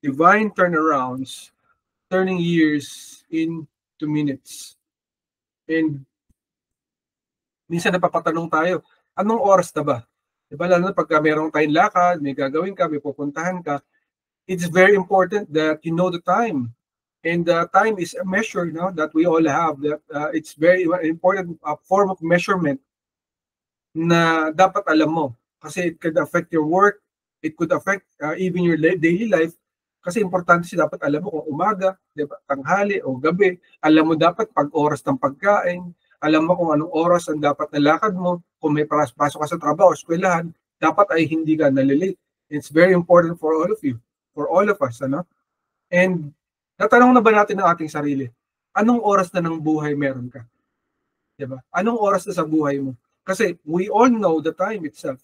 divine turnarounds, turning years into minutes. And minsan napapatanong tayo, anong oras na ba? Diba, lalo na pagka meron tayong lakad, may gagawin ka, may pupuntahan ka, it's very important that you know the time. And time is a measure, you know, that we all have. That it's very important form of measurement na dapat alam mo. Kasi it could affect your work, it could affect even your daily life. Kasi importante siya, dapat alam mo kung umaga, diba, tanghali o gabi. Alam mo dapat pag oras ng pagkain, alam mo kung anong oras ang dapat na lakad mo, kung may pasok ka sa trabaho o eskwelahan, dapat ay hindi ka nalilate. It's very important for all of you, for all of us, ano? And natanong na ba natin ang ating sarili, anong oras na ng buhay meron ka? Diba? Anong oras na sa buhay mo? Kasi we all know the time itself.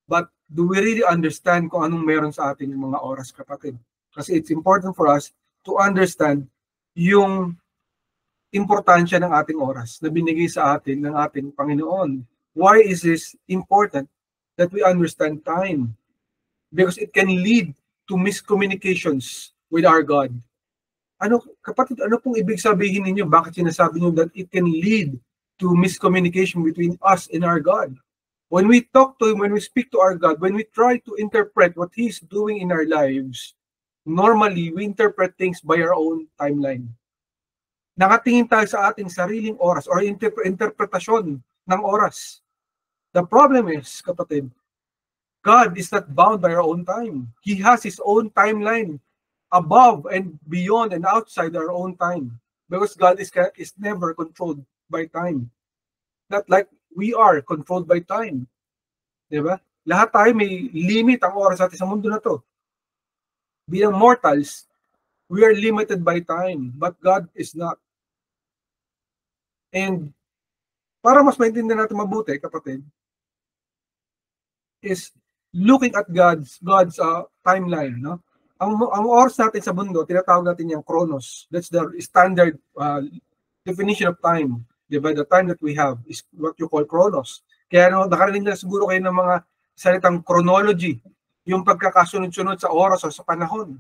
But do we really understand kung anong meron sa ating mga oras, kapatid? Kasi it's important for us to understand yung importansya ng ating oras na binigay sa atin ng ating Panginoon. Why is this important that we understand time? Because it can lead to miscommunications with our God. Ano, kapatid, ano pong ibig sabihin ninyo? Bakit sinasabi niyo that it can lead to miscommunication between us and our God? When we talk to Him, when we speak to our God, when we try to interpret what He's doing in our lives, normally, we interpret things by our own timeline. Nakatingin tayo sa ating sariling oras or interpretasyon ng oras. The problem is, kapatid, God is not bound by our own time. He has His own timeline above and beyond and outside our own time. Because God is never controlled by time. Not like we are controlled by time. Diba? Lahat tayo may limit ang oras natin sa mundo na to. Bilang mortals, we are limited by time, but God is not. And para mas maintindihan natin mabuti, kapatid, is looking at God's timeline, no? Ang oras natin sa mundo, tinatawag natin yung chronos. That's the standard definition of time. Diba? The time that we have is what you call chronos. Kaya nakarinig na siguro kayo ng mga salitang chronology, yung pagkakasunod-sunod sa oras o sa panahon.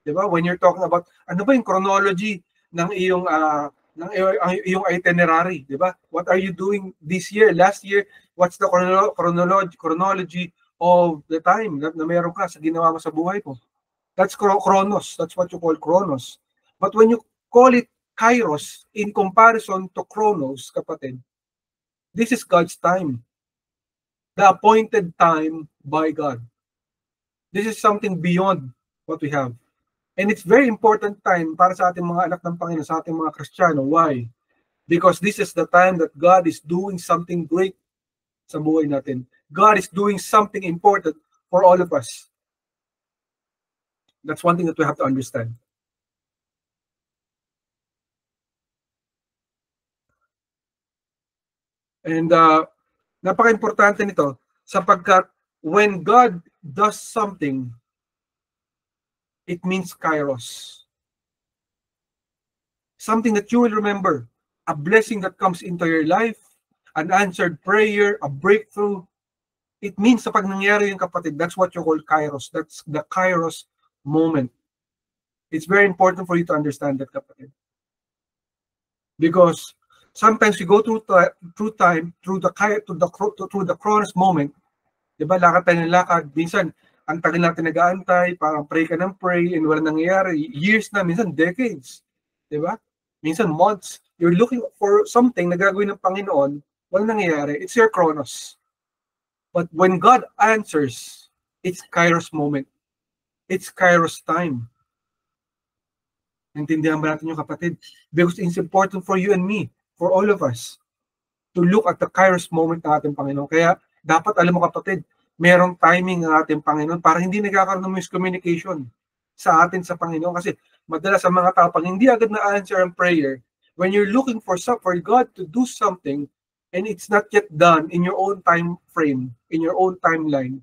Diba? When you're talking about, ano ba yung chronology ng iyong itinerary, diba? What are you doing this year, last year? What's the chronology of the time na meron ka sa ginawa mo sa buhay mo? That's chronos. That's what you call chronos. But when you call it kairos in comparison to chronos, kapatid, this is God's time. The appointed time by God. This is something beyond what we have. And it's very important time para sa ating mga anak ng Panginoon, sa ating mga Kristiyano. Why? Because this is the time that God is doing something great sa buhay natin. God is doing something important for all of us. That's one thing that we have to understand. And napaka-importante nito sapagkat when God does something, it means kairos. Something that you will remember, a blessing that comes into your life, an answered prayer, a breakthrough. It means sa pag nangyari yung, kapatid, that's what you call kairos. That's the kairos moment. It's very important for you to understand that, kapatid. Because sometimes we go through time, through the chronos moment. Diba, lakad tayo ng lakad. Minsan, ang tagal natin nag-aantay, parang pray ka ng pray, and wala nangyayari. Years na, minsan decades. Diba? Minsan months. You're looking for something na gagawin ng Panginoon, wala nangyayari. It's your chronos. But when God answers, it's kairos moment. It's kairos time. Naintindihan ba natin yung, kapatid? Because it's important for you and me, for all of us, to look at the kairos moment ng ating Panginoon. Kaya dapat alam mo, kapatid, merong timing ng ating Panginoon para hindi nagkakaroon ng miscommunication sa atin sa Panginoon. Kasi madalas sa mga tao, pag hindi agad na-answer ang prayer, when you're looking for God to do something and it's not yet done in your own time frame, in your own timeline,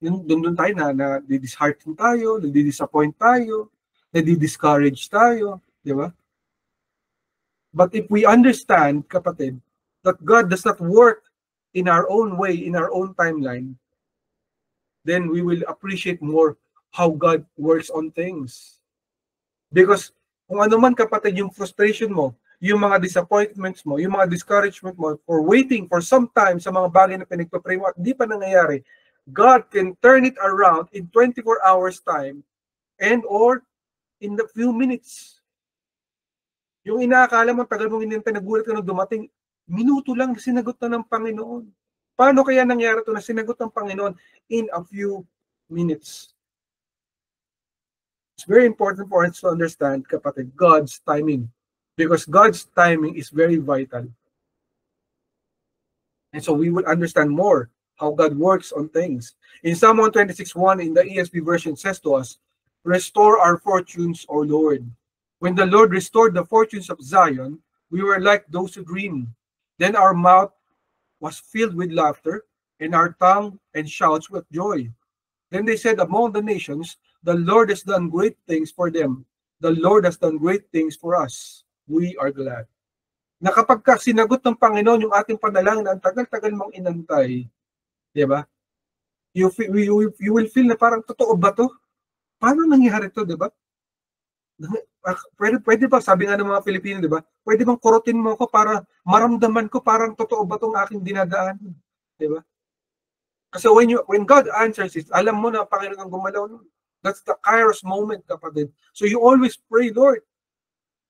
doon tayo na dishearten tayo, disappoint tayo, discourage tayo, di ba? But if we understand, kapatid, that God does not work in our own way, in our own timeline, then we will appreciate more how God works on things. Because kung ano man kapatid yung frustration mo, yung mga disappointments mo, yung mga discouragement mo for waiting for some time sa mga bagay na pinagpapray mo at di pa nangyayari, God can turn it around in 24 hours time and or in the few minutes. Yung inaakala mo, tagal mong hinintay, nagulat ka nung dumating, minuto lang sinagot na ng Panginoon. Paano kaya nangyari ito na sinagot ng Panginoon in a few minutes? It's very important for us to understand, kapatid, God's timing. Because God's timing is very vital. And so we will understand more how God works on things. In Psalm 126:1 in the ESV version says to us, "Restore our fortunes, O Lord." When the Lord restored the fortunes of Zion, we were like those who dream. Then our mouth was filled with laughter, and our tongue and shouts with joy. Then they said among the nations, "The Lord has done great things for them. The Lord has done great things for us. We are glad." Na kapag sinagot ng Panginoon yung ating panalangin na ang tagal-tagal mong inantay, di ba? You will feel na parang totoo ba to? Paano nangyari to, di ba? Pwede ba, sabi nga ng mga Pilipino, di ba? Pwede bang kurutin mo ako para maramdaman ko parang totoo ba tong aking dinadaan? Di ba? Kasi when God answers it, alam mo na Panginoon ang gumalaw nun. That's the Kairos moment, kapatid. So you always pray, Lord,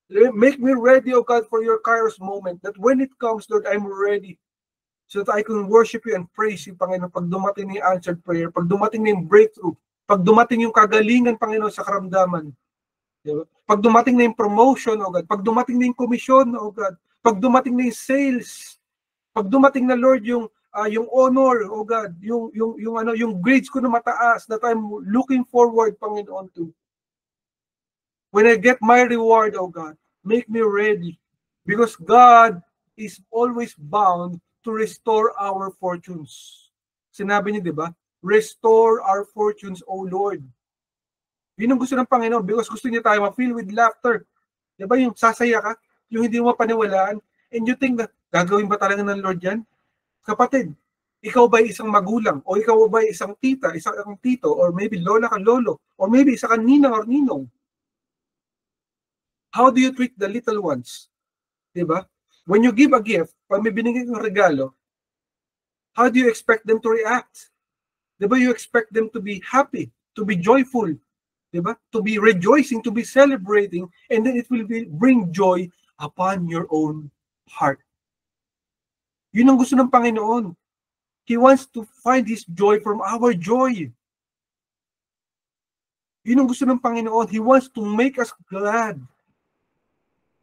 make me ready, O God, for your Kairos moment, that when it comes, Lord, I'm ready. So that I can worship you and praise you, Panginoon, pag dumating na yung answered prayer, pag dumating na yung breakthrough, pag dumating yung kagalingan, Panginoon, sa karamdaman. Diba? Pag dumating na yung promotion, O God, pag dumating na yung commission, O God, pag dumating na yung sales, pag dumating na, Lord, yung honor, O God, yung grades ko na mataas that I'm looking forward, Panginoon, to. When I get my reward, O God, make me ready. Because God is always bound to restore our fortunes. Sinabi niya, di ba? Restore our fortunes, O Lord. Yun ang gusto ng Panginoon because gusto niya tayo ma-fill with laughter. Di ba yung sasaya ka, yung hindi mo paniwalaan, and you think na gagawin ba talaga ng Lord yan? Kapatid, ikaw ba isang magulang, o ikaw ba isang tita, isang tito, or maybe lola ka lolo, or maybe isa ka ninang or ninong? How do you treat the little ones? Diba? When you give a gift, pag may binigay kang regalo, how do you expect them to react? Diba? You expect them to be happy, to be joyful, diba? To be rejoicing, to be celebrating, and then it will bring joy upon your own heart. Yun ang gusto ng Panginoon. He wants to find His joy from our joy. Yun ang gusto ng Panginoon. He wants to make us glad,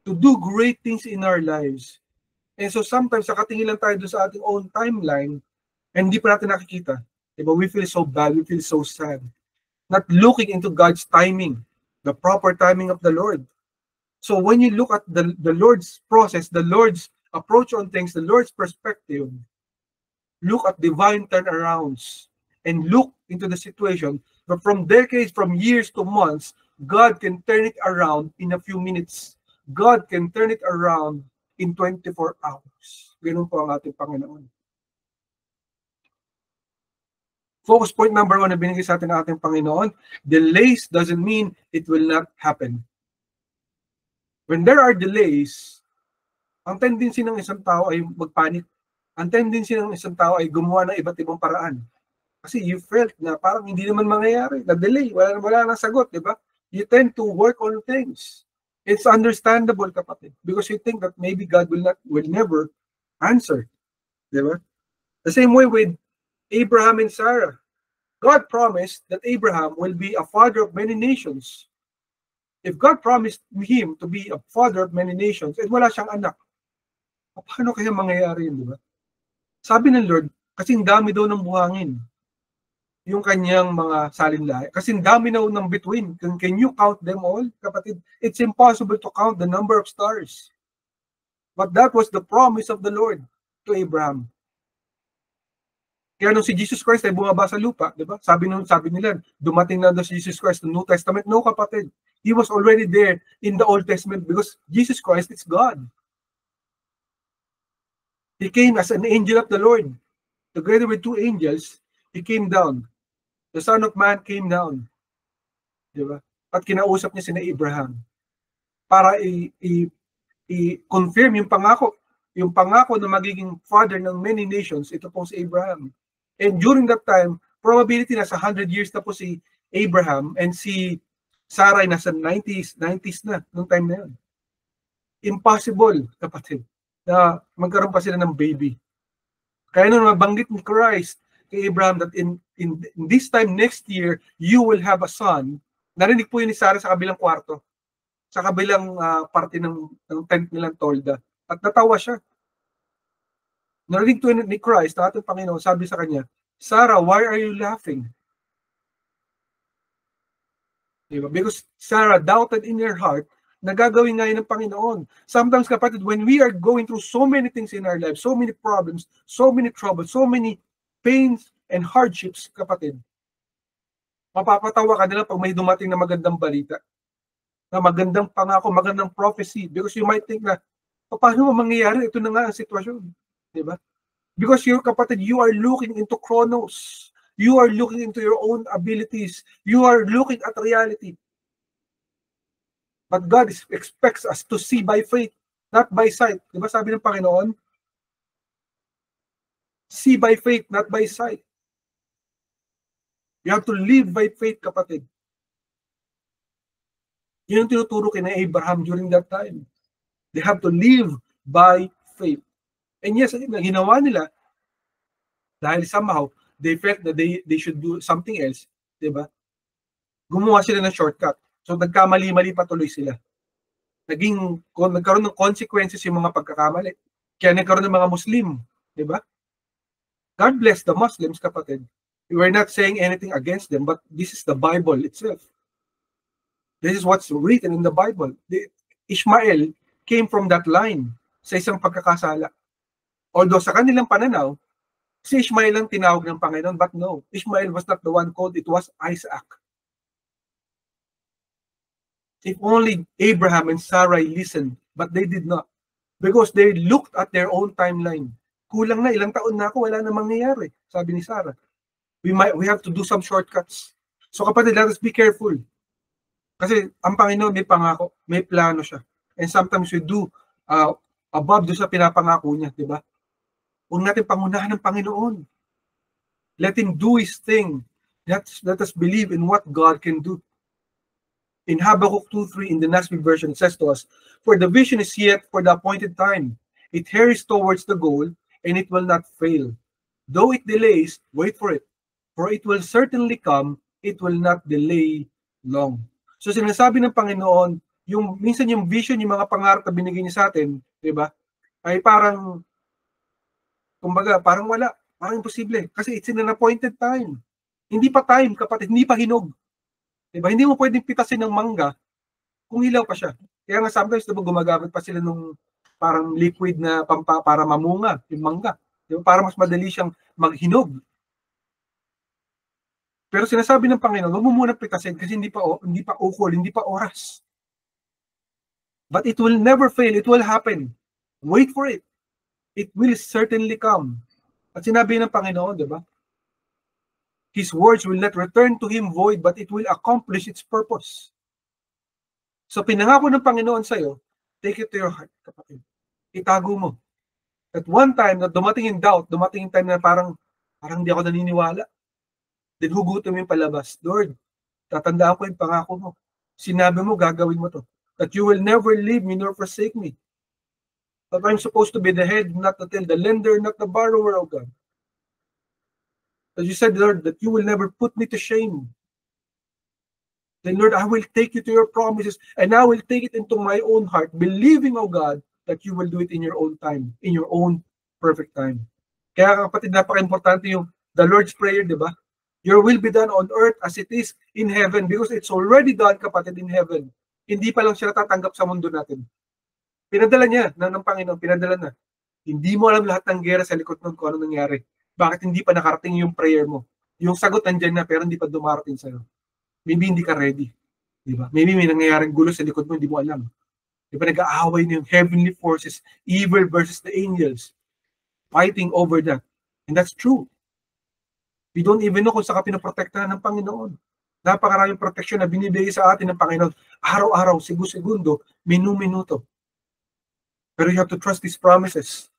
to do great things in our lives. And so sometimes, nakatingin lang tayo doon sa ating own timeline, and hindi pa natin nakikita. Diba? We feel so bad, we feel so sad. Not looking into God's timing, the proper timing of the Lord. So when you look at the Lord's process, the Lord's approach on things, the Lord's perspective, look at divine turnarounds, and look into the situation, but from decades, from years to months, God can turn it around in a few minutes. God can turn it around in 24 hours. Ganun po ang ating Panginoon. Focus point number 1 na binigay sa atin ng ating Panginoon, delays doesn't mean it will not happen. When there are delays, ang tendency ng isang tao ay magpanik. Ang tendency ng isang tao ay gumawa ng iba't ibang paraan. Kasi you felt na parang hindi naman mangyayari, na-delay, wala nang sagot, di ba? You tend to work on things. It's understandable, kapatid, because you think that maybe God will never answer. Diba? The same way with Abraham and Sarah. God promised that Abraham will be a father of many nations. If God promised him to be a father of many nations, at wala siyang anak, paano kaya mangyayari yun, diba? Sabi ng Lord, kasing dami daw ng buhangin yung kanyang mga salinlahi. Kasi dami na ng bituin. Can you count them all, kapatid? It's impossible to count the number of stars. But that was the promise of the Lord to Abraham. Kaya nung si Jesus Christ ay bumaba sa lupa, di ba? Sabi nila, dumating na si Jesus Christ ng New Testament. No, kapatid. He was already there in the Old Testament because Jesus Christ is God. He came as an angel of the Lord. Together with 2 angels, He came down. The Son of Man came down. Di ba? At kinausap niya sina Abraham para i-confirm yung pangako. Yung pangako na magiging father ng many nations, ito po si Abraham. And during that time, probability nasa 100 years na po si Abraham and si Sarah ay nasa 90s na nung time na yun. Impossible, kapatid, na magkaroon pa sila ng baby. Kaya nung mabanggit ni Christ kay Abraham that in this time next year, you will have a son, narinig po yun ni Sarah sa kabilang kwarto, sa kabilang parte ng tent nilang tolda. At natawa siya. Narinig to ni Christ, na ating Panginoon, sabi sa kanya, Sarah, why are you laughing? Diba? Because Sarah doubted in her heart na gagawin nga yun ng Panginoon. Sometimes, kapatid, when we are going through so many things in our lives, so many problems, so many troubles, so many pains and hardships, kapatid, mapapatawa ka nila pag may dumating na magandang balita, na magandang pangako, magandang prophecy, because you might think na, paano mo mangyayari? Ito na nga ang sitwasyon. Diba? Because you, kapatid, you are looking into chronos. You are looking into your own abilities. You are looking at reality. But God expects us to see by faith, not by sight. Diba sabi ng Panginoon? See by faith, not by sight. You have to live by faith, kapatid. Yun ang tinuturo kina Abraham during that time. They have to live by faith. And yes, ginawa nila dahil somehow they felt that they should do something else, diba? Gumawa sila ng shortcut. So nagkamali-mali patuloy sila. Nagkaroon ng consequences yung mga pagkakamali. Kaya nagkaroon ng mga Muslim, diba? God bless the Muslims, kapatid. We're not saying anything against them, but this is the Bible itself. This is what's written in the Bible. Ishmael came from that line sa isang pagkakasala. Although sa kanilang pananaw, si Ishmael ang tinawag ng Panginoon, but no, Ishmael was not the one called, it was Isaac. If only Abraham and Sarah listened, but they did not. Because they looked at their own timeline. Kulang na, ilang taon na ako, wala na mangyayari, sabi ni Sarah. We have to do some shortcuts. So kapatid, let us be careful. Kasi ang Panginoon may pangako, may plano siya. And sometimes we do above do sa pinapangako niya, di ba? Huwag natin pangunahan ng Panginoon. Let Him do His thing. Let us believe in what God can do. In Habakkuk 2:3 in the NASB version, it says to us, for the vision is yet for the appointed time. It hurries towards the goal, and it will not fail. Though it delays, wait for it. For it will certainly come, it will not delay long. So sinasabi ng Panginoon, minsan yung vision, yung mga pangarap na binigay niya sa atin, di ba? Ay parang, kumbaga, parang wala. Parang imposible. Kasi it's in an appointed time. Hindi pa time, kapatid. Hindi pa hinog. Diba? Hindi mo pwedeng pitasin ng mangga kung hilaw pa siya. Kaya nga sometimes diba, gumagamit pa sila nung parang liquid na para mamunga yung mangga. Diba? Para mas madali siyang maghinog. Pero sinasabi ng Panginoon, huwag mo muna pitasin kasi hindi pa ukol, hindi pa oras. But it will never fail. It will happen. Wait for it. It will certainly come. At sinabi ng Panginoon, di ba? His words will not return to Him void, but it will accomplish its purpose. So pinangako ng Panginoon sa'yo, take it to your heart, kapatid. Itago mo. At one time, na dumating yung doubt, dumating yung time na parang hindi ako naniniwala. Then hugutin mo yung palabas. Lord, tatandaan ko yung pangako mo. Sinabi mo, gagawin mo to. That you will never leave me nor forsake me. That I'm supposed to be the head, not the tail, the lender, not the borrower of God. As you said, Lord, that you will never put me to shame. Then, Lord, I will take you to your promises and I will take it into my own heart, believing, oh God, that you will do it in your own time, in your own perfect time. Kaya kapatid, napaka-importante yung the Lord's Prayer, di ba? Your will be done on earth as it is in heaven, because it's already done, kapatid, in heaven. Hindi pa lang siya natatanggap sa mundo natin. Pinadala niya ng Panginoon, pinadala na. Hindi mo alam lahat ng gera sa likod ng kung ano nangyari. Bakit hindi pa nakarating yung prayer mo? Yung sagot nandiyan na pero hindi pa dumarating sa'yo. Maybe hindi ka ready. Diba? Maybe may nangyayaring gulo sa likod mo, hindi mo alam. Diba nag-aaway na yung heavenly forces, evil versus the angels, fighting over that. And that's true. We don't even know kung saan ka pinaprotektahan ng Panginoon. Napakaraming proteksyon na binibigay sa atin ng Panginoon. Araw-araw, segundo, minu-minuto. Pero you have to trust these promises.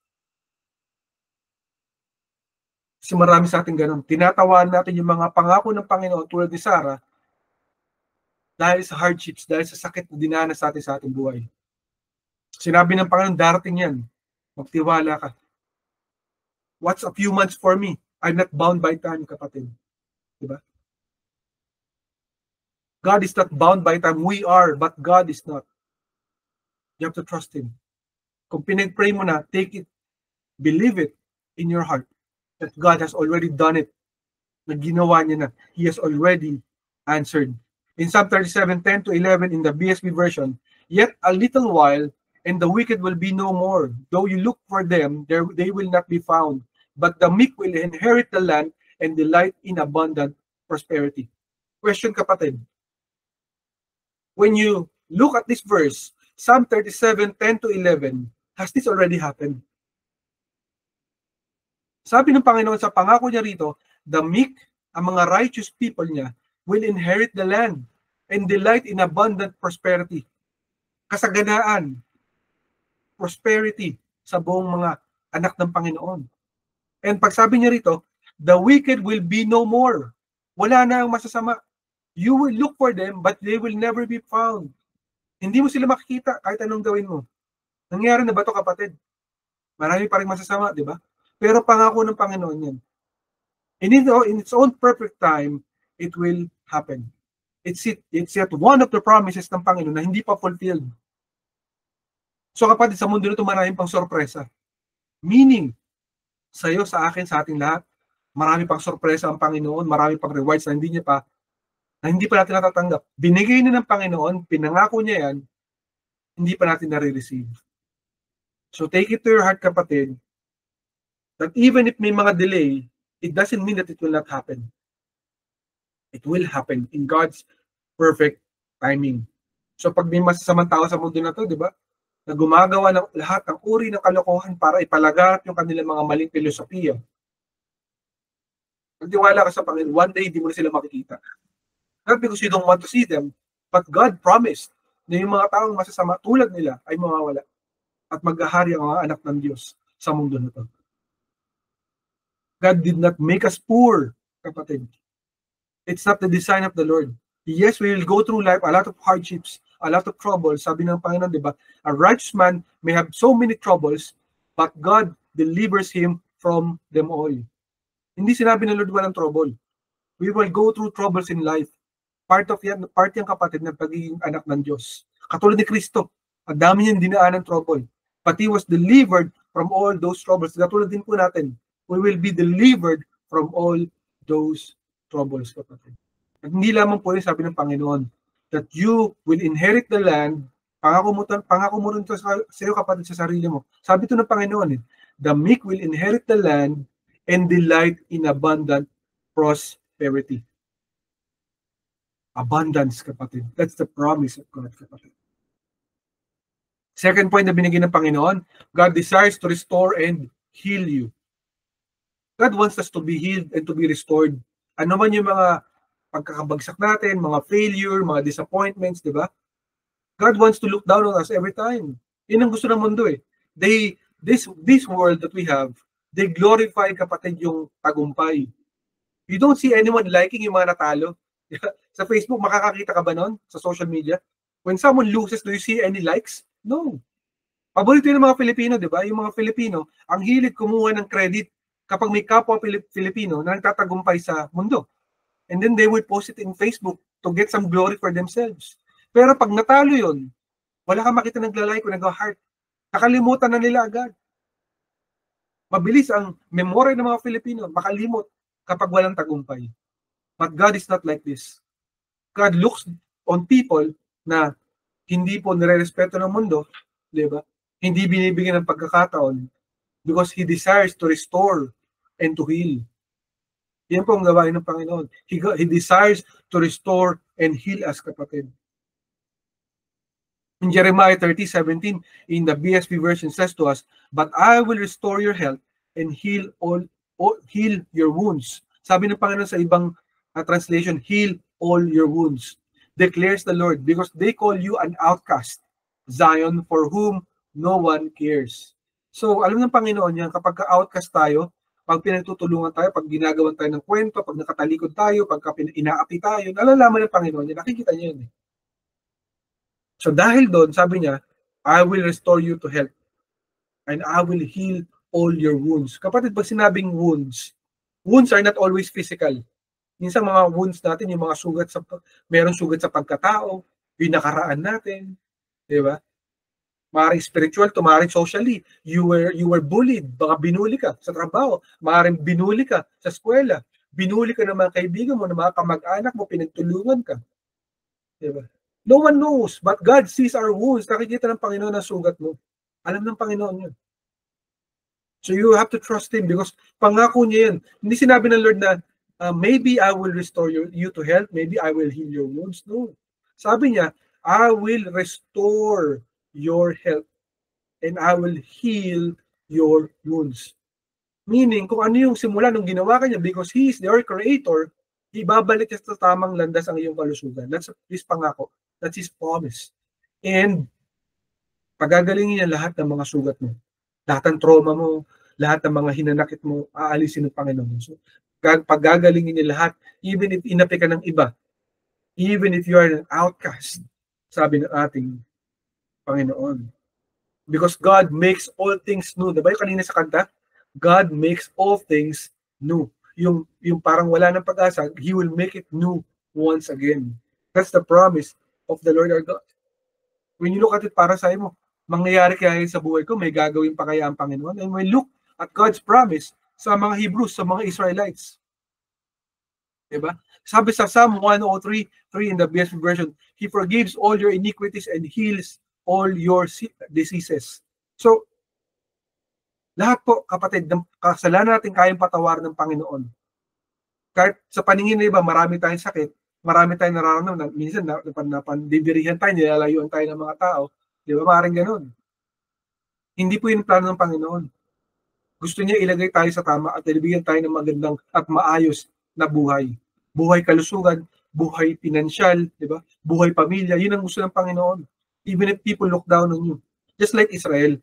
Kasi marami sa atin ganun. Tinatawaan natin yung mga pangako ng Panginoon tulad ni Sarah dahil sa hardships, dahil sa sakit na dinanas sa ating buhay. Sinabi ng Panginoon, darating yan. Magtiwala ka. What's a few months for me? I'm not bound by time, kapatid. Diba? God is not bound by time. We are, but God is not. You have to trust Him. Kung pinag-pray mo na, take it, believe it in your heart that God has already done it. Na ginawa niya na. He has already answered. In Psalm 37:10-11 in the BSB version, yet a little while, and the wicked will be no more. Though you look for them, they will not be found. But the meek will inherit the land and delight in abundant prosperity. Question, kapatid. When you look at this verse, Psalm 37:10-11, has this already happened? Sabi ng Panginoon sa pangako niya rito, the meek, ang mga righteous people niya, will inherit the land and delight in abundant prosperity. Kasaganaan, prosperity sa buong mga anak ng Panginoon. And pag sabi niya rito, the wicked will be no more. Wala na ang masasama. You will look for them, but they will never be found. Hindi mo sila makikita kahit anong gawin mo. Nangyari na ba ito, kapatid? Marami pa rin masasama, di ba? Pero pangako ng Panginoon yan. And in its own perfect time, it will happen. It's yet one of the promises ng Panginoon na hindi pa fulfilled. So kapatid, sa mundo nito maraming pang sorpresa. Meaning, sa'yo, sa akin, sa ating lahat, marami pang sorpresa ang Panginoon, marami pang rewards na hindi pa natin natatanggap. Binigay na ng Panginoon, pinangako niya yan, hindi pa natin nare-receive. So take it to your heart, kapatid, that even if may mga delay, it doesn't mean that it will not happen. It will happen in God's perfect timing. So pag may masasamang tao sa mundo na to, di ba, na gumagawa ng lahat ng uri ng kalokohan para ipalaganap yung kanilang mga maling filosofiya, magtiwala ka sa Panginoon, one day hindi mo na sila makikita. Not because you don't want to see them, but God promised na yung mga taong masasama tulad nila ay mawawala at maghahari ang mga anak ng Diyos sa mundo na to. God did not make us poor, kapatid. It's not the design of the Lord. Yes, we will go through life, a lot of hardships, a lot of troubles. Sabi ng Panginoon, di ba? A righteous man may have so many troubles, but God delivers him from them all. Hindi sinabi ng Lord walang trouble. We will go through troubles in life. Part yan, kapatid, ng pagiging anak ng Diyos. Katulad ni Kristo, ang dami niyang dinaan ng trouble. But He was delivered from all those troubles. Katulad din po natin, we will be delivered from all those troubles, kapatid. At hindi lamang po rin sabi ng Panginoon, that you will inherit the land, pangako mo rin ito sa iyo, kapatid, sa sarili mo. Sabi ito ng Panginoon, the meek will inherit the land and delight in abundant prosperity. Abundance, kapatid. That's the promise of God, kapatid. Second point na binigay ng Panginoon, God desires to restore and heal you. God wants us to be healed and to be restored. Ano man yung mga pagkakabagsak natin, mga failure, mga disappointments, di ba? God wants to look down on us every time. Yun ang gusto ng mundo eh. This world that we have, they glorify, kapatid, yung tagumpay. You don't see anyone liking yung mga natalo. Sa Facebook, makakakita ka ba nun? Sa social media? When someone loses, do you see any likes? No. Paborito yun ng mga Filipino, di ba? Yung mga Filipino, ang hilig kumuha ng credit kapag may kapwa Filipino na nagtatagumpay sa mundo. And then they would post it in Facebook to get some glory for themselves. Pero pag natalo yun, wala kang makita naglalike o nag-heart. Nakalimutan na nila agad. Mabilis ang memory ng mga Filipino makalimot kapag walang tagumpay. But God is not like this. God looks on people na hindi po nire-respeto ng mundo, di ba? Hindi binibigyan ng pagkakataon because He desires to restore and to heal. Yan po ang gawain ng Panginoon. He desires to restore and heal us, kapatid. In Jeremiah 30:17, in the BSB version says to us, but I will restore your health and heal your wounds. Sabi ng Panginoon sa ibang translation, heal all your wounds, declares the Lord, because they call you an outcast, Zion, for whom no one cares. So, alam ng Panginoon yan, kapag outcast tayo, pag pinagtutulungan tayo, pag ginagawan tayo ng kwento, pag nakatalikod tayo, pag inaapi tayo, nalalaman ng Panginoon yan, nakikita niya yan. So, dahil doon, sabi niya, I will restore you to health, and I will heal all your wounds. Kapatid, pag sinabing wounds are not always physical. Minsan mga wounds natin, yung mga sugat merong sugat sa pagkatao, yung nakaraan natin, di ba? Maaaring spiritual to, maaaring socially. You were bullied, baka binuli ka sa trabaho, maaaring binuli ka sa eskwela, binuli ka ng mga kaibigan mo, ng mga kamag-anak mo, pinagtulungan ka. Di ba? No one knows, but God sees our wounds. Nakikita ng Panginoon ang sugat mo. Alam ng Panginoon yun. So you have to trust Him because pangako niya yan. Hindi sinabi ng Lord na, maybe I will restore you to health, maybe I will heal your wounds. No. Sabi niya, I will restore your health and I will heal your wounds. Meaning, kung ano yung simula nung ginawa kanya, because He is your creator, ibabalik niya sa tamang landas ang iyong kalusugan. That's His pangako. That's His promise. And pagagalingin niya lahat ng mga sugat mo. Lahat ng trauma mo, lahat ng mga hinanakit mo, aalisin ng Panginoon. So, pagagalingin niya lahat, even if inapi ka ng iba, even if you are an outcast, sabi ng ating Panginoon. Because God makes all things new. Diba yung kanina sa kanta? God makes all things new. Yung parang wala ng pag-asa, He will make it new once again. That's the promise of the Lord our God. When you look at it para sa mo, mangyayari kaya sa buhay ko, may gagawin pa kaya ang Panginoon? And when you look at God's promise sa mga Hebrews, sa mga Israelites, diba? Sabi sa Psalm 103:3 in the BSB version, He forgives all your iniquities and heals all your diseases. So, lahat po, kapatid, ng kasalanan natin kayang patawarin ng Panginoon. Kahit sa paningin na iba, marami tayong sakit, marami tayong nararamdaman, minsan napandibirihan tayo, nilalayuan tayo ng mga tao, di ba? Maaaring ganun. Hindi po yung plano ng Panginoon. Gusto niya ilagay tayo sa tama at ilibigyan tayo ng magandang at maayos na buhay. Buhay kalusugan, buhay pinansyal, di ba? Buhay pamilya, yun ang gusto ng Panginoon. Even if people look down on you. Just like Israel.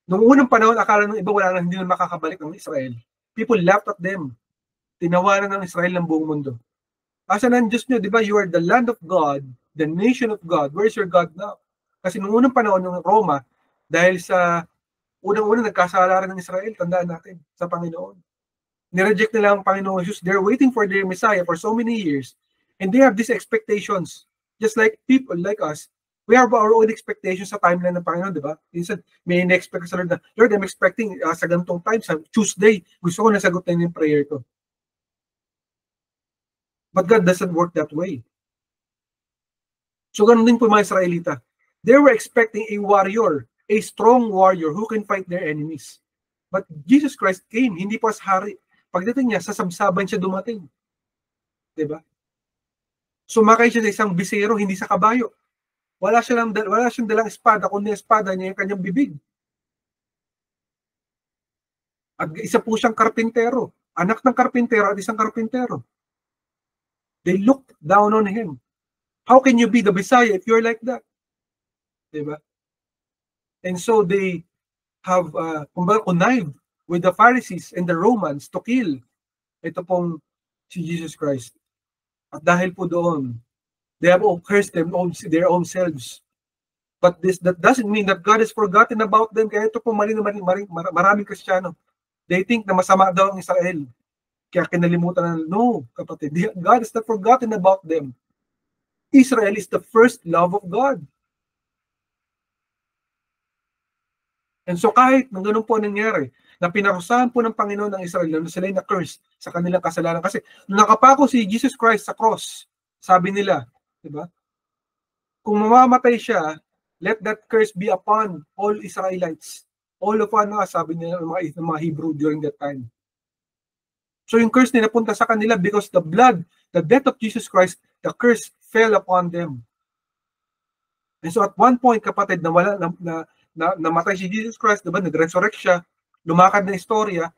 Noong unang panahon, akala ng iba wala na hindi na makakabalik ng Israel. People laughed at them. Tinawanan ng Israel ng buong mundo. Asa na ang Diyos nyo, di ba? You are the land of God, the nation of God. Where is your God now? Kasi noong unang panahon ng Roma, dahil sa unang-unang nagkasala rin ng Israel, tandaan natin, sa Panginoon. Nireject nila ang Panginoon Jesus. They're waiting for their Messiah for so many years. And they have these expectations. Just like people like us, we have our own expectations sa timeline ng Panginoon, di ba? Minsan, may in-expect sa Lord na, Lord, I'm expecting sa ganitong time, sa Tuesday, gusto ko nasagot na yung prayer ko. But God doesn't work that way. So, ganun din po mga Israelita. They were expecting a warrior, a strong warrior who can fight their enemies. But Jesus Christ came, hindi po as hari. Pagdating niya, sa sabsaban siya dumating. Diba? Sumakay siya sa isang bisero, hindi sa kabayo. Wala siyang dalang espada, kundi espada niya yung kanyang bibig. At isa po siyang karpintero. Anak ng karpintero at isang karpintero. They looked down on Him. How can you be the Messiah if you're like that? Diba? And so they have connived with the Pharisees and the Romans to kill ito pong si Jesus Christ. At dahil po doon, they have cursed their own selves. But that doesn't mean that God has forgotten about them. Kaya ito po maraming Kristiyano. They think na masama daw ang Israel. Kaya kinalimutan na, no, kapatid, God has not forgotten about them. Israel is the first love of God. And so kahit nang ganun po nangyari, na pinarusahan po ng Panginoon ng Israel na sila na curse sa kanilang kasalanan. Kasi nung nakapako si Jesus Christ sa cross, sabi nila, diba? Kung mamamatay siya, let that curse be upon all Israelites. All of us, sabi nila ng mga Hebrew during that time. So yung curse nila punta sa kanila because the death of Jesus Christ, the curse fell upon them. And so at one point, kapatid, namatay si Jesus Christ, diba? Nag-resurrect siya, lumakad na istorya,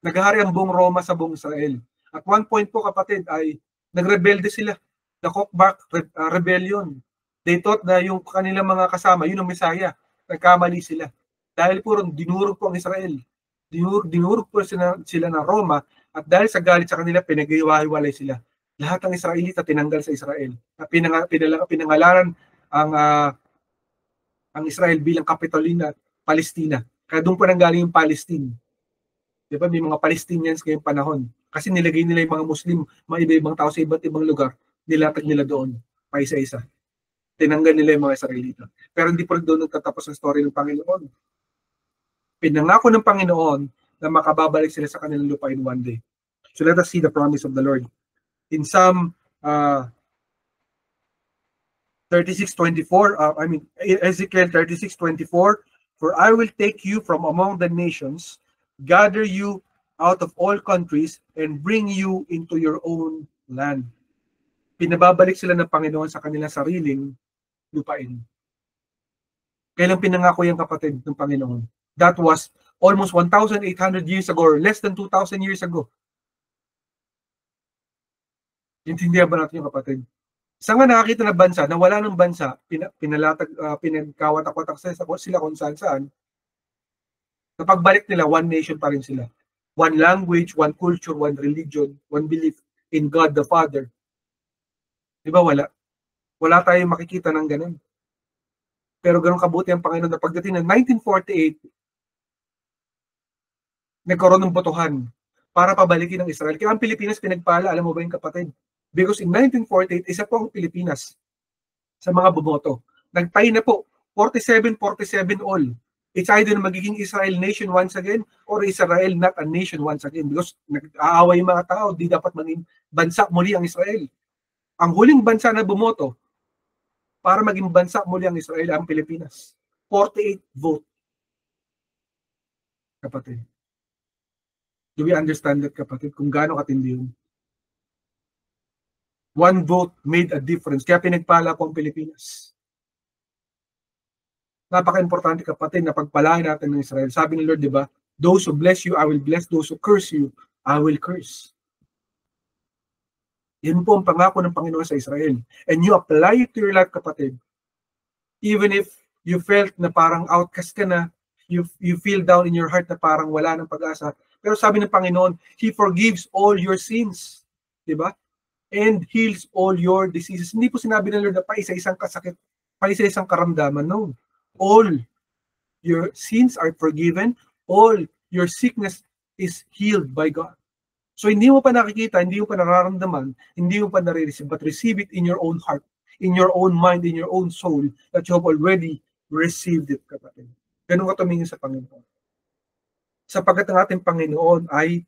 naghahari ang buong Roma sa buong Israel. At one point po, kapatid, ay Nagrebelde sila. The Kokbak Rebellion. They thought na yung kanilang mga kasama, yun ang Messiah. Nagkamali sila. Dahil puro dinurog po ang Israel. Dinurog po sila ng Roma, at dahil sa galit sa kanila, pinag-iwahiwalay sila. Lahat ng Israelita tinanggal sa Israel. Pinangalanan ang Israel bilang Capitolina, Palestina. Kaya doon po nanggaling yung Palestine. Di ba? May mga Palestinians ngayong panahon. Kasi nilagay nila yung mga Muslim, mga iba-ibang tao sa iba't ibang lugar, nilatag nila doon, pa isa-isa. Tinanggal nila yung mga Israelita. Pero hindi po rin doon nagtatapos ang story ng Panginoon. Pinangako ng Panginoon na makababalik sila sa kanilang lupain one day. So let us see the promise of the Lord. In Psalm 36:24, Ezekiel 36:24, for I will take you from among the nations, gather you out of all countries, and bring you into your own land. Pinababalik sila ng Panginoon sa kanilang sariling lupain. Kailan pinangako yung kapatid ng Panginoon? That was almost 1,800 years ago, or less than 2,000 years ago. Intindihan ba natin yung kapatid? Sa nga nakakita na bansa, na wala ng bansa, pinagkawatak-watak sila kung saan-saan, napagbalik nila, one nation pa rin sila. One language, one culture, one religion, one belief in God the Father. Di ba wala? Wala tayong makikita ng ganun. Pero ganun kabuti ang Panginoon na pagdating ng 1948, nagkaroon ng botohan para pabalikin ng Israel. Kaya ang Pilipinas pinagpala, alam mo ba yung kapatid? Because in 1948, isa po ang Pilipinas sa mga bumoto. Nagtay na po, 47-47 all. It's either magiging Israel nation once again or Israel not a nation once again. Because nag-aaway yung mga tao, di dapat maging bansa muli ang Israel. Ang huling bansa na bumoto para maging bansa muli ang Israel ang Pilipinas. 48 vote. Kapatid. Do we understand that, kapatid? Kung gaano katindi yun? One vote made a difference. Kaya pinagpala po ang Pilipinas. Napaka-importante, kapatid, na pagpalain natin ng Israel. Sabi ng Lord, di ba? Those who bless you, I will bless. Those who curse you, I will curse. Yan po ang pangako ng Panginoon sa Israel. And you apply it to your life, kapatid. Even if you felt na parang outcast ka na, you feel down in your heart na parang wala ng pag-asa. Pero sabi ng Panginoon, He forgives all your sins. Diba? And heals all your diseases. Hindi po sinabi ng Lord na pa isa-isang kasakit, pa isa-isang karamdaman. No. All your sins are forgiven. All your sickness is healed by God. So hindi mo pa nakikita, hindi mo pa nararamdaman, hindi mo pa nare-receive, but receive it in your own heart, in your own mind, in your own soul, that you have already received it, kapatid. Ganun ka tumingin sa Panginoon. Sapagkat ang ating Panginoon ay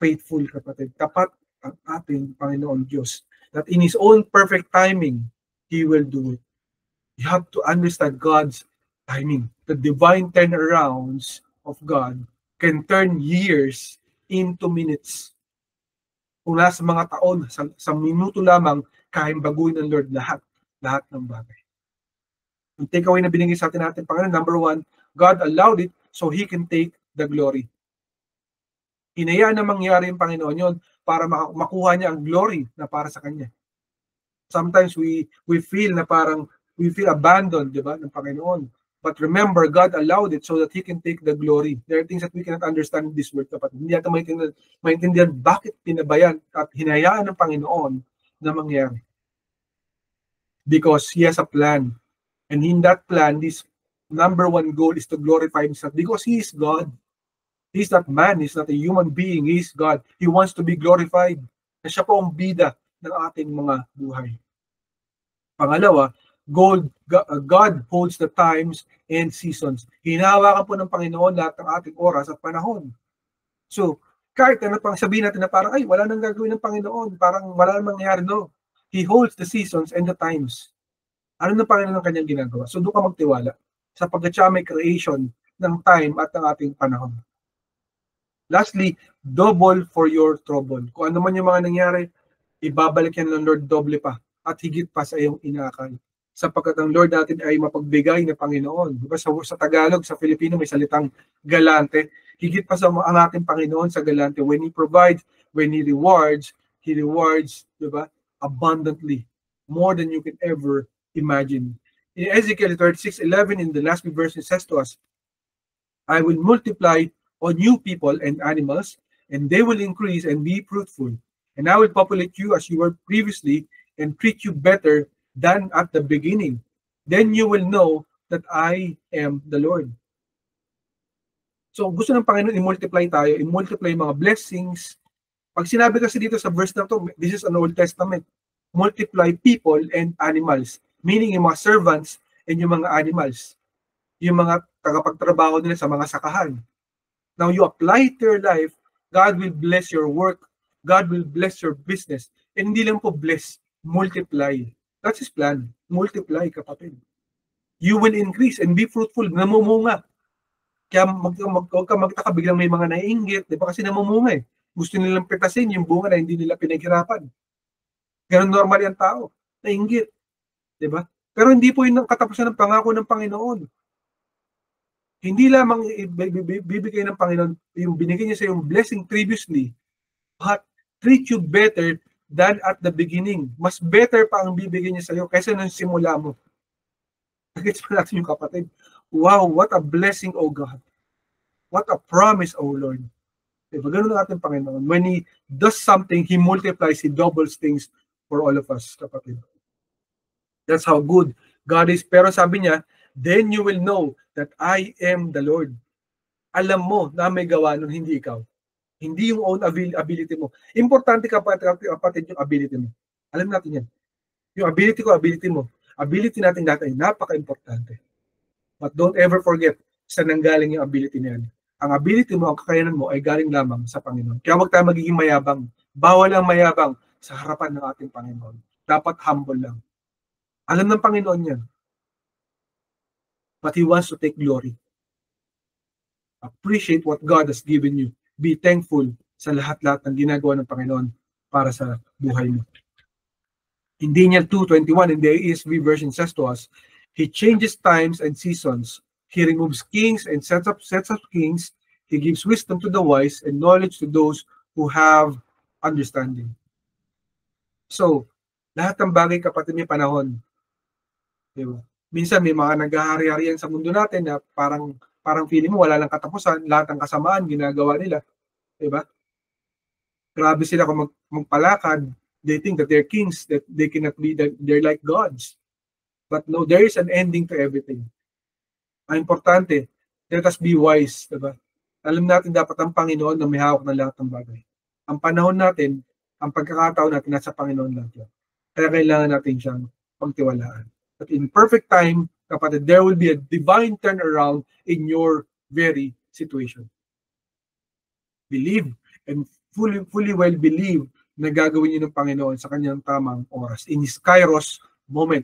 faithful, kapatid. Tapat ang ating Panginoon Diyos. That in His own perfect timing, He will do it. You have to understand God's timing. The divine turnarounds of God can turn years into minutes. Kung nasa mga taon, sa minuto lamang, kayang baguhin ng Lord lahat ng bagay. Ang takeaway na binigay sa atin Panginoon, number one, God allowed it so He can take the glory. Hinayaan na mangyari yung Panginoon yun para makuha niya ang glory na para sa Kanya. Sometimes we feel na parang, we feel abandoned, di ba, ng Panginoon. But remember, God allowed it so that He can take the glory. There are things that we cannot understand in this world, kapatid. Hindi natin maintindihan bakit pinabayan at hinayaan ng Panginoon na mangyari. Because He has a plan. And in that plan, this number one goal is to glorify Himself. Because He is God. He's not man. He's not a human being. He is God. He wants to be glorified. Na siya po ang bida ng ating mga buhay. Pangalawa, God holds the times and seasons. Hinahawakan po ng Panginoon lahat ng ating oras at panahon. So, kahit ano pang sabihin natin na parang, ay, wala nang gagawin ng Panginoon, parang wala nang mangyayari, no. He holds the seasons and the times. Ano ng Panginoon ang kanyang ginagawa? So, doon ka magtiwala sapagkat siya may creation ng time at ng ating panahon. Lastly, double for your trouble. Kung ano man yung mga nangyari, ibabalik yan ng Lord doble pa at higit pa sa iyong inaakal. Sapagkat ang Lord natin ay mapagbigay na Panginoon. Diba? Sa Tagalog, sa Filipino, may salitang galante. Higit pa sa ang ating Panginoon sa galante. When He provides, when He rewards, He rewards, diba, abundantly, more than you can ever imagine. In Ezekiel 36:11, in the last verse, it says to us, I will multiply on you people and animals, and they will increase and be fruitful. And I will populate you as you were previously and treat you better than at the beginning. Then you will know that I am the Lord. So gusto ng Panginoon i-multiply tayo, i-multiply yung mga blessings. Pag sinabi kasi dito sa verse na to, this is an Old Testament, multiply people and animals, meaning yung mga servants and yung mga animals, yung mga tagapagtrabaho nila sa mga sakahan. Now you apply to your life, God will bless your work, God will bless your business, and hindi lang po bless, multiply. That's His plan, multiply, kapatid. You will increase and be fruitful, namumunga. Kaya huwag ka magtaka, biglang may mga naiinggit, di ba? Kasi namumunga eh. Gusto nilang pitasin yung bunga na hindi nila pinaghirapan. Ganun normal yung tao, naiinggit. Di ba? Pero hindi po yun ang katapusan ng pangako ng Panginoon. Hindi lamang bibigay ng Panginoon yung binigay niya sa yung blessing previously, but treat you better than at the beginning. Mas better pa ang bibigay niya sa iyo kaysa nung simula mo. Nagets pa natin yung kapatid. Wow, what a blessing, oh God. What a promise, oh Lord. Diba? Ganun ang ating Panginoon. When He does something, He multiplies, He doubles things for all of us, kapatid. That's how good God is. Pero sabi niya, then you will know that I am the Lord. Alam mo na may gawa nun, hindi ikaw. Hindi yung own ability mo. Importante kapatid yung ability mo. Alam natin yan. Yung ability ko, ability mo. Ability natin dati ay napaka-importante. But don't ever forget saan nanggaling yung ability na yan. Ang ability mo, ang kakayanan mo ay galing lamang sa Panginoon. Kaya huwag tayo magiging mayabang. Bawal ang mayabang sa harapan ng ating Panginoon. Dapat humble lang. Alam ng Panginoon yan. But He wants to take glory. Appreciate what God has given you. Be thankful sa lahat-lahat ng ginagawa ng Panginoon para sa buhay mo. In Daniel 2:21, in the ESV version, says to us, He changes times and seasons. He removes kings and sets up kings. He gives wisdom to the wise and knowledge to those who have understanding. So, lahat ng bagay, kapatid, may panahon. Diba? Minsan may mga naghahari-harian sa mundo natin na parang feeling mo wala lang katapusan, lahat ng kasamaan ginagawa nila. Diba? Grabe sila kung magpalakad. They think that they're kings, that they cannot be, that they're like gods. But no, there is an ending to everything. Ang importante, let us be wise, diba? Alam natin dapat ang Panginoon na may hawak ng lahat ng bagay. Ang panahon natin, ang pagkakataon natin nasa Panginoon lang yan. Kaya kailangan natin siyang pagtiwalaan. But in perfect time, kapatid, there will be a divine turnaround in your very situation. Believe and fully well believe na gagawin niyo ng Panginoon sa kanyang tamang oras. In His kairos moment,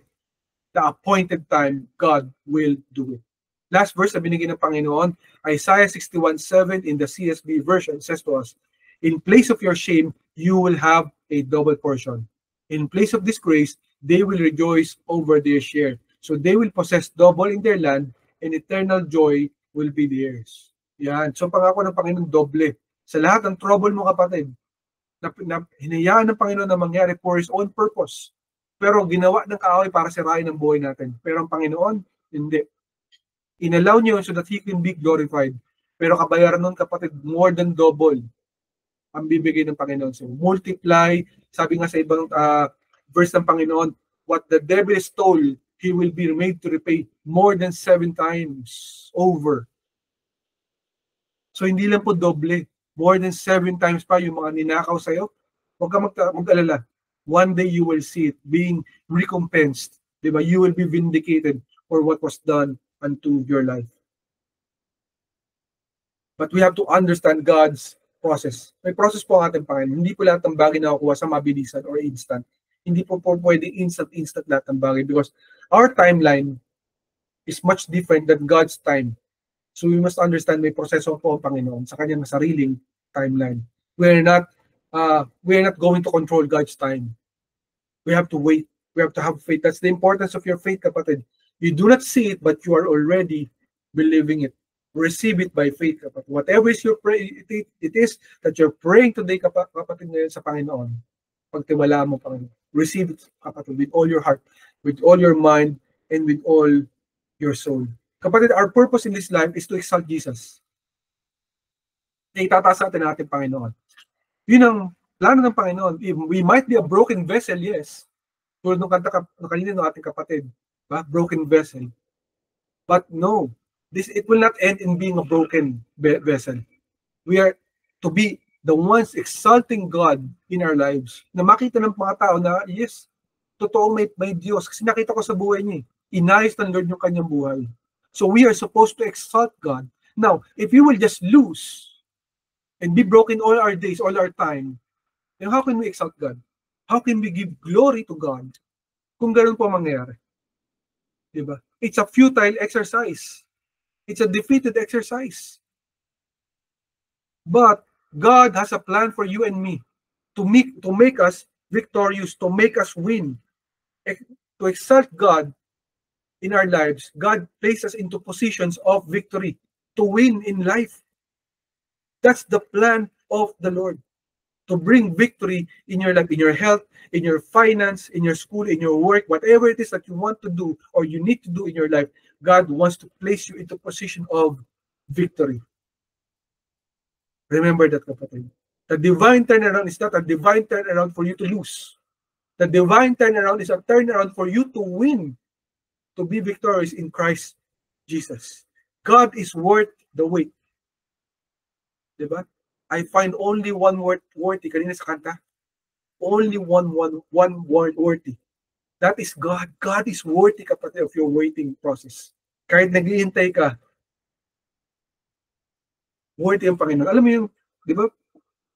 the appointed time, God will do it. Last verse na binigay ng Panginoon, Isaiah 61:7 in the CSB version says to us, in place of your shame, you will have a double portion. In place of disgrace, they will rejoice over their share. So they will possess double in their land, and eternal joy will be theirs. Yan. So pangako ng Panginoon, doble. Sa lahat ng trouble mo, kapatid, na hinayaan ng Panginoon na mangyari for His own purpose. Pero ginawa ng kaaway para sirain ang buhay natin. Pero ang Panginoon, hindi. Inallow niyo so that He can be glorified. Pero kabayaran nun, kapatid, more than double ang bibigay ng Panginoon. So multiply, sabi nga sa ibang verse ng Panginoon, what the devil stole, he will be made to repay more than 7 times over. So hindi lang po doble, more than 7 times pa yung mga ninakaw sa'yo. Huwag ka mag-alala. One day you will see it being recompensed. Diba? You will be vindicated for what was done unto your life. But we have to understand God's process. May process po ang ating Panginoon. Hindi po lahat ng bagay nakukuha sa mabilisan or instant. Hindi po pwede instant lahat ng bagay because our timeline is much different than God's time. So we must understand may proseso po ang Panginoon sa kanyang sariling timeline. We're not going to control God's time. We have to wait. We have to have faith. That's the importance of your faith, kapatid. You do not see it, but you are already believing it. Receive it by faith, kapatid. Whatever is your prayer, it is that you're praying today, kapatid, ngayon sa Panginoon. Pagtiwalaan mo, Panginoon. Receive it, kapatid, with all your heart, with all your mind, and with all your soul. Kapatid, our purpose in this life is to exalt Jesus. Itataas natin natin, Panginoon. Yun ang plano ng Panginoon. We might be a broken vessel, yes. Tulad ng kanta kanina ng ating kapatid. Ba? Broken vessel. But no, it will not end in being a broken vessel. We are to be the ones exalting God in our lives. Na makita ng mga tao na, yes, totoo may Diyos. Kasi nakita ko sa buhay niya. Inayos ng Lord yung kanyang buhay. So we are supposed to exalt God. Now, if you will just lose and be broken all our days, all our time, then how can we exalt God? How can we give glory to God kung ganun po mangyayari? Diba? It's a futile exercise. It's a defeated exercise. But God has a plan for you and me to make us victorious, to make us win, to exalt God in our lives. God places us into positions of victory to win in life. That's the plan of the Lord. To bring victory in your life, in your health, in your finance, in your school, in your work, whatever it is that you want to do or you need to do in your life, God wants to place you into a position of victory. Remember that, kapatid. The divine turnaround is not a divine turnaround for you to lose. The divine turnaround is a turnaround for you to win, to be victorious in Christ Jesus. God is worth the wait. Diba? I find only one word worthy. Kanina sa kanta, only one word worthy. That is God. God is worthy, kapatid, of your waiting process. Kahit naghihintay ka, worthy ang Panginoon. Alam mo yung, di ba,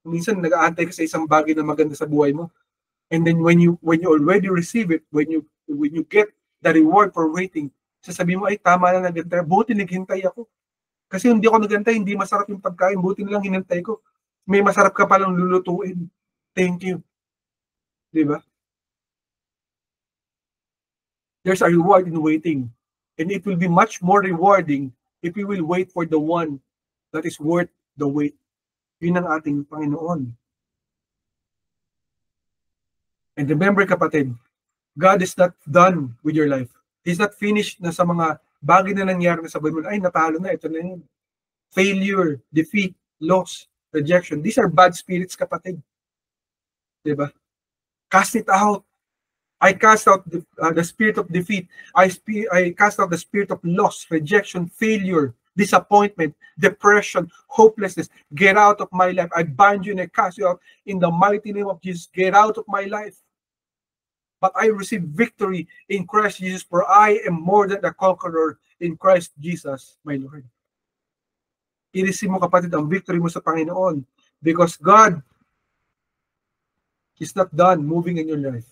minsan nag-aantay ka sa isang bagay na maganda sa buhay mo. And then when you already receive it, when you get the reward for waiting, sasabihin mo, ay tama na naghintay. Buti naghintay ako. Kasi hindi ako naghintay, hindi masarap yung pagkain. Buti nilang hinintay ko. May masarap ka palang lulutuin. Thank you. Diba? There's a reward in waiting. And it will be much more rewarding if we will wait for the one that is worth the wait. Yun ang ating Panginoon. And remember, kapatid, God is not done with your life. He's not finished na sa mga bagay na nangyari na sa buhay mo. Ay, natalo na, ito na yun. Failure, defeat, loss, rejection. These are bad spirits, kapatid. Diba? Cast it out. I cast out the spirit of defeat. I cast out the spirit of loss, rejection, failure, disappointment, depression, hopelessness. Get out of my life. I bind you and I cast you out in the mighty name of Jesus. Get out of my life. But I receive victory in Christ Jesus, for I am more than a conqueror in Christ Jesus, my Lord. I-receive mo, kapatid, ang victory mo sa Panginoon, because God is not done moving in your life.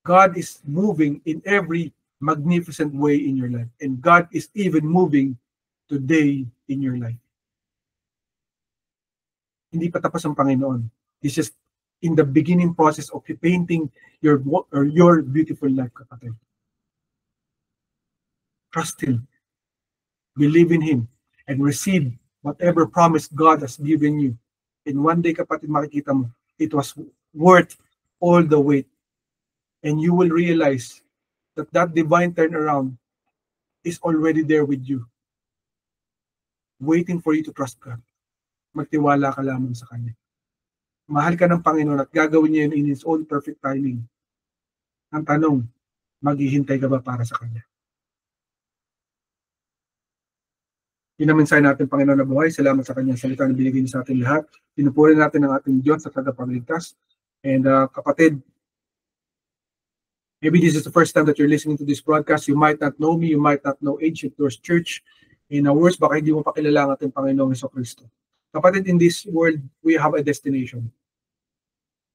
God is moving in every magnificent way in your life. And God is even moving today in your life. Hindi pa tapos ang Panginoon. He's just in the beginning process of painting your beautiful life, kapatid. Trust Him. Believe in Him. And receive whatever promise God has given you. And one day, kapatid, makikita mo, it was worth all the wait. And you will realize that that divine turnaround is already there with you, waiting for you to trust God. Magtiwala ka lamang sa Kanya. Mahal ka ng Panginoon at gagawin niya in His own perfect timing. Ang tanong, maghihintay ka ba para sa Kanya? Yun ang mensahe natin, Panginoon na buhay. Salamat sa Kanyang salita na binigay niya sa ating lahat. Pinupuri natin ang ating Diyos sa tagapagligtas. And kapatid, maybe this is the first time that you're listening to this broadcast. You might not know me. You might not know Ancient Doors Church. In a words, baka hindi mo pakilala ang ating Panginoong Jesucristo. Kapatid, in this world, we have a destination.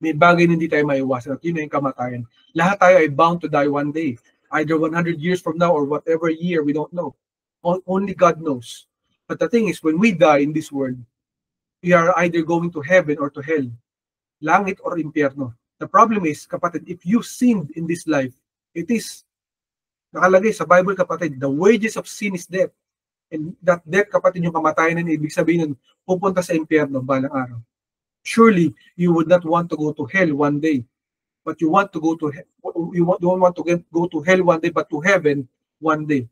May bagay na hindi tayo maiwasan at yun na yung kamatayan. Lahat tayo ay bound to die one day. Either 100 years from now or whatever year, we don't know. Only God knows. But the thing is, when we die in this world, we are either going to heaven or to hell. Langit or impyerno. The problem is, kapatid, if you sinned in this life, it is nakalagay sa Bible, kapatid, the wages of sin is death. And that death, kapatid, yung kamatayan na ibig sabihin nun, pupunta sa impyerno balang araw. Surely you would not want to go to hell one day, but you want to go to don't want to go to hell one day, but to heaven one day.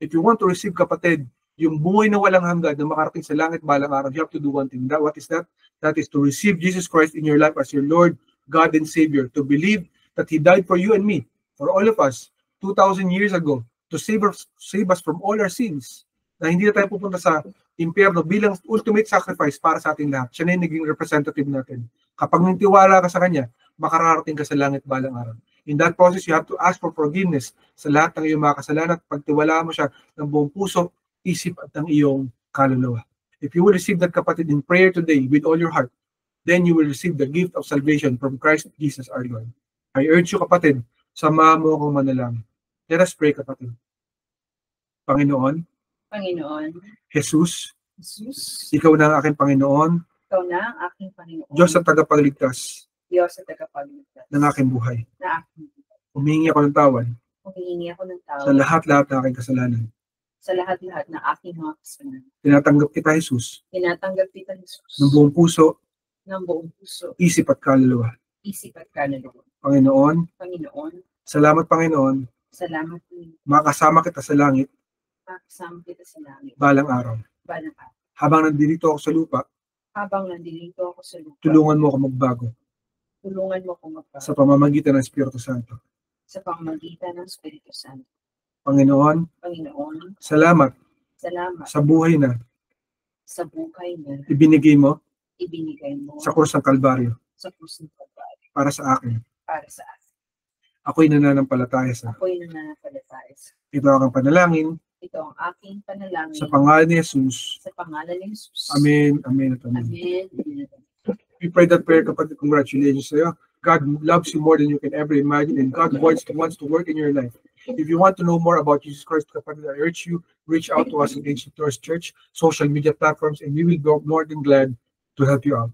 If you want to receive, kapatid, yung buhay na walang hanggan na makarating sa langit balang araw, you have to do one thing. What is that? That is to receive Jesus Christ in your life as your Lord, God, and Savior. To believe that He died for you and me, for all of us, 2,000 years ago, to save us from all our sins. Na hindi na tayo pupunta sa impyerno bilang ultimate sacrifice para sa ating lahat. Siya na yung naging representative natin. Kapag nagtiwala ka sa Kanya, makararating ka sa langit balang araw. In that process, you have to ask for forgiveness sa lahat ng iyong mga kasalanan at pagtiwalaan mo siya ng buong puso, isip at ng iyong kaluluwa. If you will receive that, kapatid, in prayer today with all your heart, then you will receive the gift of salvation from Christ Jesus our Lord. I urge you, kapatid, samahan mo akong manalangin. Let us pray, kapatid. Panginoon, Jesus, Ikaw na ang aking Panginoon, Ikaw na ang aking Panginoon, Diyos at tagapagligtas Diyos at tagapagligtas ng aking buhay. na aking buhay. Humingi ako ng tawad Humihingi ako ng tawad sa lahat-lahat ng aking kasalanan. sa lahat-lahat ng aking mga kasalanan. Tinatanggap kita, Jesus, Tinatanggap kita, Jesus, ng buong puso, isip at kaluluwa. isip at kaluluwa. Panginoon, Panginoon, salamat, Panginoon, salamat po. makasama kita sa langit Makasama kita sa langit balang araw. balang araw. Habang nandito ako sa lupa, Habang nandito ako sa lupa, tulungan mo ako magbago tulungan mo akong magbago sa pamamagitan ng Espiritu Santo. sa pamamagitan ng Espiritu Santo. Panginoon, Panginoon, salamat salamat sa buhay na sa buhay na ibinigay mo ibinigay mo sa krus ng Kalbaryo sa krus ng Kalbaryo para sa akin. para sa akin. Ako'y nananampalataya sa Ako'y nananampalataya sa ito ang aking panalangin ito ang aking panalangin sa pangalan ni Jesus. sa pangalan ni Jesus. Amen, amen at amen. Amen. Amen. We pray that prayer, kapatid. Congratulations sa'yo. God loves you more than you can ever imagine, and God wants to work in your life. If you want to know more about Jesus Christ, kapatid, I urge you, reach out to us in Ancient Doors Church, social media platforms, and we will be more than glad to help you out.